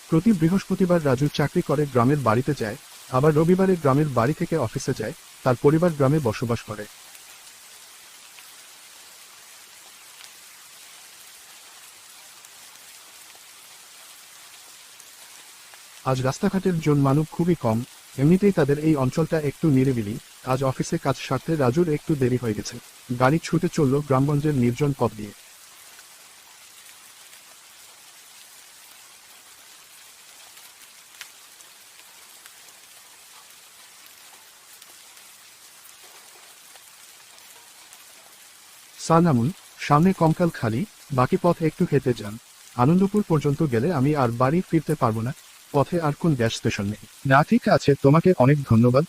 প্রতি বৃহস্পতিবার রাজু চাকরি করে গ্রামের বাড়িতে যায়, আবার রবিবারে গ্রামের বাড়ি থেকে অফিসে যায়। তার পরিবার গ্রামে বসবাস করে। আজ রাস্তাঘাটের জনমানব খুবই কম, এমনিতেই তাদের এই অঞ্চলটা একটু নিরিবিলি। আজ অফিসে কাজ সারতে রাজুর একটু দেরি হয়ে গেছে। গাড়ি ছুটে চলল গ্রামগঞ্জের নির্জন পথ দিয়ে। সালামুন, সামনে কঙ্কাল খালি, বাকি পথ একটু হেঁটে যান। আনন্দপুর পর্যন্ত গেলে আমি আর বাড়ি ফিরতে পারবো না, পথে আর কোন গ্যাস স্টেশন নেই। না, ঠিক আছে, তোমাকে অনেক ধন্যবাদ।